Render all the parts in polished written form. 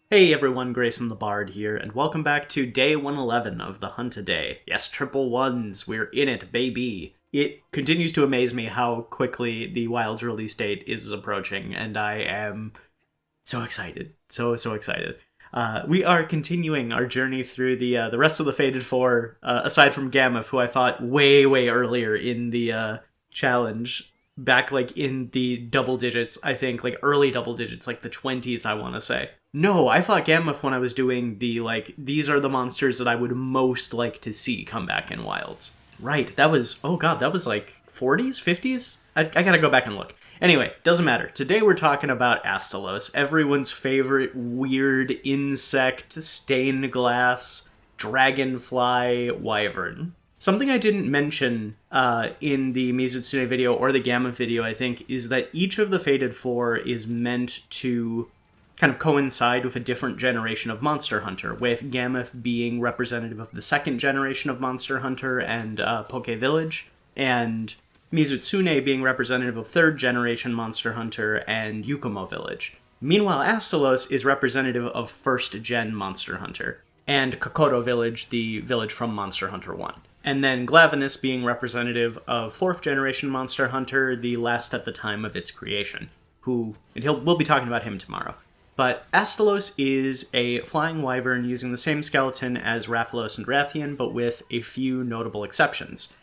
Hey everyone, Grayson the Bard here, and welcome back to day 111 of the Hunt a Day. Yes, triple ones, we're in it, baby. It continues to amaze me how quickly the Wild's release date is approaching, and I am so excited. So excited. We are continuing our journey through the rest of the Fated Four, aside from Gamma, who I fought way earlier in the challenge, back like in the double digits, I think, like early double digits, like the 20s, I want to say. No, I fought Gamma when I was doing the, like, these are the monsters that I would most like to see come back in Wilds. Right, that was, oh god, that was like 40s, 50s? I gotta go back and look. Anyway, doesn't matter. Today we're talking about Astalos, everyone's favorite weird insect, stained glass, dragonfly wyvern. Something I didn't mention in the Mizutsune video or the Gamma video, I think, is that each of the Fated Four is meant to kind of coincide with a different generation of Monster Hunter, with Gammoth being representative of the second generation of Monster Hunter and Poke Village, and Mizutsune being representative of third generation Monster Hunter and Yukumo Village. Meanwhile, Astalos is representative of first gen Monster Hunter, and Kokoro Village, the village from Monster Hunter 1. And then Glavenus being representative of fourth generation Monster Hunter, the last at the time of its creation, we'll be talking about him tomorrow. But Astalos is a flying wyvern using the same skeleton as Rathalos and Rathian, but with a few notable exceptions.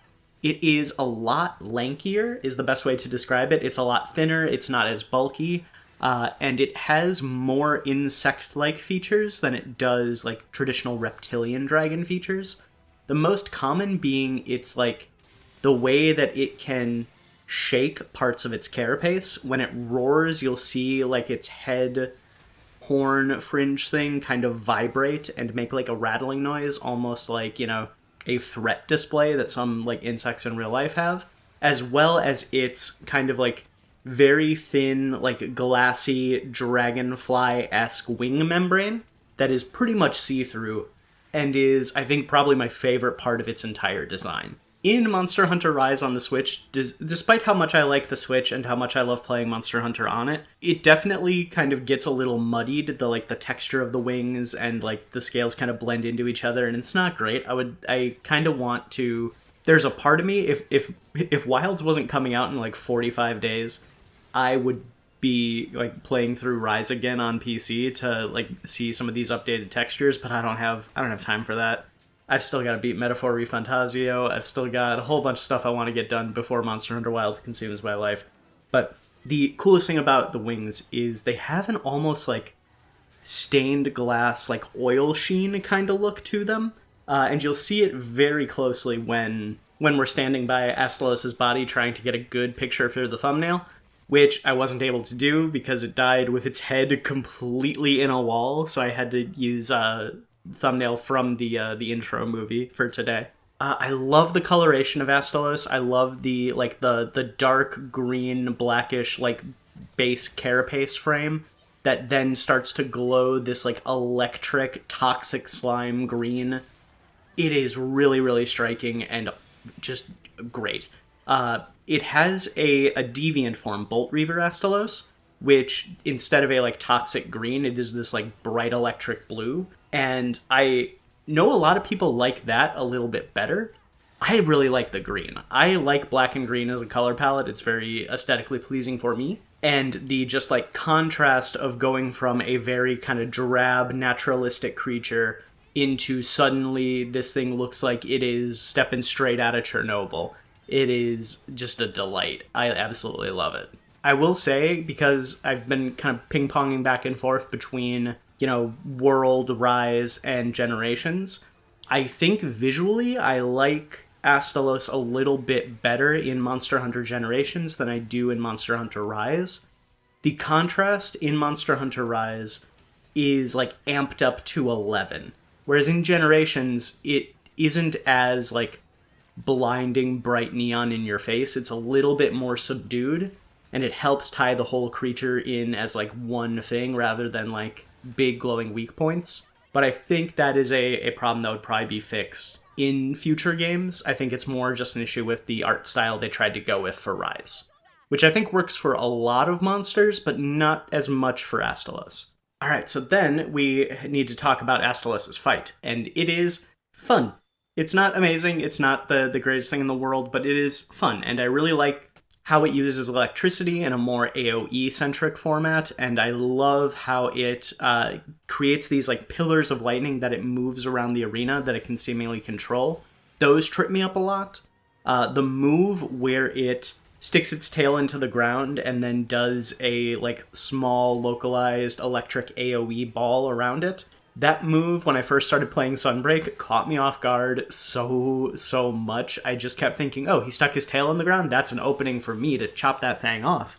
It is a lot lankier, is the best way to describe it. It's a lot thinner, it's not as bulky, and it has more insect-like features than it does, like, traditional reptilian dragon features. The most common being its, like, the way that it can shake parts of its carapace. When it roars, you'll see, like, its head horn fringe thing kind of vibrate and make, like, a rattling noise, almost like, a threat display that some, like, insects in real life have, as well as its kind of, like, very thin, like, glassy, dragonfly-esque wing membrane that is pretty much see-through and is, I think, probably my favorite part of its entire design. In Monster Hunter Rise on the Switch, despite how much I like the Switch and how much I love playing Monster Hunter on it, it definitely kind of gets a little muddied, the texture of the wings and, like, the scales kind of blend into each other, and it's not great. I kind of want to... There's a part of me, if Wilds wasn't coming out in, like, 45 days, I would be, like, playing through Rise again on PC to, like, see some of these updated textures, but I don't have time for that. I've still got to beat Metaphor Refantasio. I've still got a whole bunch of stuff I want to get done before Monster Hunter Wilds consumes my life. But the coolest thing about the wings is they have an almost, like, stained glass, like, oil sheen kind of look to them. And you'll see it very closely when we're standing by Astalos' body trying to get a good picture for the thumbnail, which I wasn't able to do because it died with its head completely in a wall, so I had to use thumbnail from the intro movie for today. I love the coloration of Astalos. I love the dark green, blackish, like, base carapace frame that then starts to glow this, like, electric, toxic slime green. It is really striking and just great. It has a deviant form, Bolt Reaver Astalos, which instead of a, like, toxic green, it is this, like, bright electric blue. And I know a lot of people like that a little bit better. I really like the green. I like black and green as a color palette. It's very aesthetically pleasing for me. And the just, like, contrast of going from a very kind of drab, naturalistic creature into suddenly this thing looks like it is stepping straight out of Chernobyl. It is just a delight. I absolutely love it. I will say, because I've been kind of ping-ponging back and forth between, World, Rise, and Generations, I think visually I like Astalos a little bit better in Monster Hunter Generations than I do in Monster Hunter Rise. The contrast in Monster Hunter Rise is, like, amped up to 11, whereas in Generations it isn't as, like, blinding bright neon in your face. It's a little bit more subdued, and it helps tie the whole creature in as, like, one thing rather than, like, big glowing weak points. But I think that is a problem that would probably be fixed in future games. I think it's more just an issue with the art style they tried to go with for Rise, which I think works for a lot of monsters, but not as much for Astalos. Alright, so then we need to talk about Astalos' fight, and it is fun. It's not amazing, it's not the greatest thing in the world, but it is fun, and I really like how it uses electricity in a more AoE-centric format, and I love how it creates these like pillars of lightning that it moves around the arena that it can seemingly control. Those trip me up a lot. The move where it sticks its tail into the ground and then does a like small localized electric AoE ball around it. That move, when I first started playing Sunbreak, caught me off guard so much. I just kept thinking, oh, he stuck his tail in the ground? That's an opening for me to chop that thing off.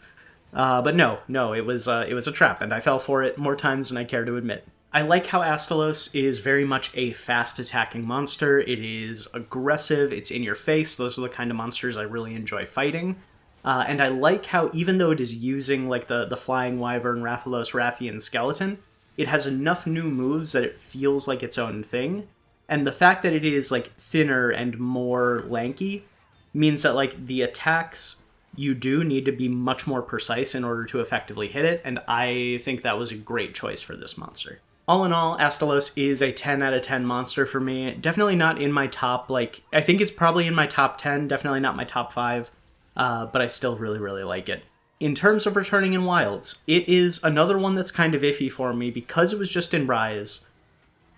But no, it was a trap, and I fell for it more times than I care to admit. I like how Astalos is very much a fast-attacking monster. It is aggressive, it's in your face. Those are the kind of monsters I really enjoy fighting. And I like how, even though it is using like the Flying Wyvern, Rathalos, Rathian skeleton, it has enough new moves that it feels like its own thing. And the fact that it is like thinner and more lanky means that like the attacks you do need to be much more precise in order to effectively hit it, and I think that was a great choice for this monster. All in all, Astalos is a 10 out of 10 monster for me. Definitely not in my top, like, I think it's probably in my top 10, definitely not my top 5, but I still really like it. In terms of returning in Wilds, it is another one that's kind of iffy for me because it was just in Rise.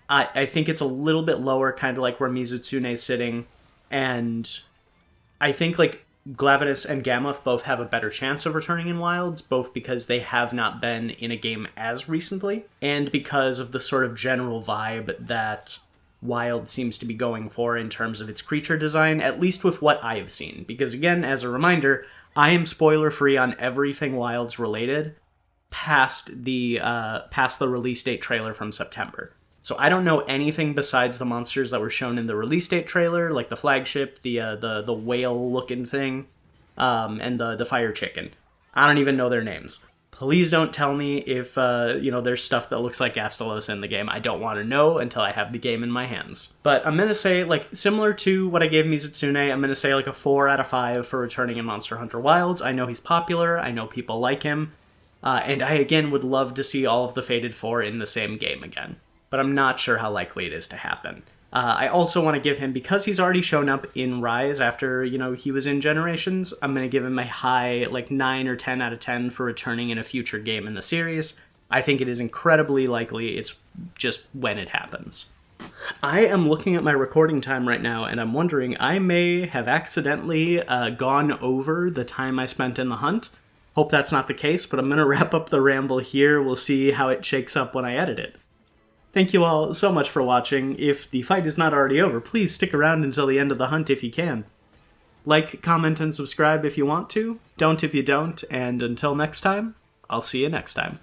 I think it's a little bit lower, kind of like where Mizutsune's sitting, and I think like Glavenus and Gammoth both have a better chance of returning in Wilds, both because they have not been in a game as recently, and because of the sort of general vibe that Wild seems to be going for in terms of its creature design, at least with what I've seen. Because again, as a reminder, I am spoiler-free on everything Wilds related past the release date trailer from September. So I don't know anything besides the monsters that were shown in the release date trailer, like the flagship, the whale-looking thing, and the fire chicken. I don't even know their names. Please don't tell me if there's stuff that looks like Astalos in the game. I don't want to know until I have the game in my hands. But I'm going to say, like, similar to what I gave Mizutsune, I'm going to say like a 4 out of 5 for returning in Monster Hunter Wilds. I know he's popular, I know people like him, and I again would love to see all of the Fated 4 in the same game again. But I'm not sure how likely it is to happen. I also want to give him, because he's already shown up in Rise after, he was in Generations, I'm going to give him a high, like, 9 or 10 out of 10 for returning in a future game in the series. I think it is incredibly likely, it's just when it happens. I am looking at my recording time right now, and I'm wondering, I may have accidentally gone over the time I spent in the hunt. Hope that's not the case, but I'm going to wrap up the ramble here. We'll see how it shakes up when I edit it. Thank you all so much for watching. If the fight is not already over, please stick around until the end of the hunt if you can. Like, comment, and subscribe if you want to. Don't if you don't, and until next time, I'll see you next time.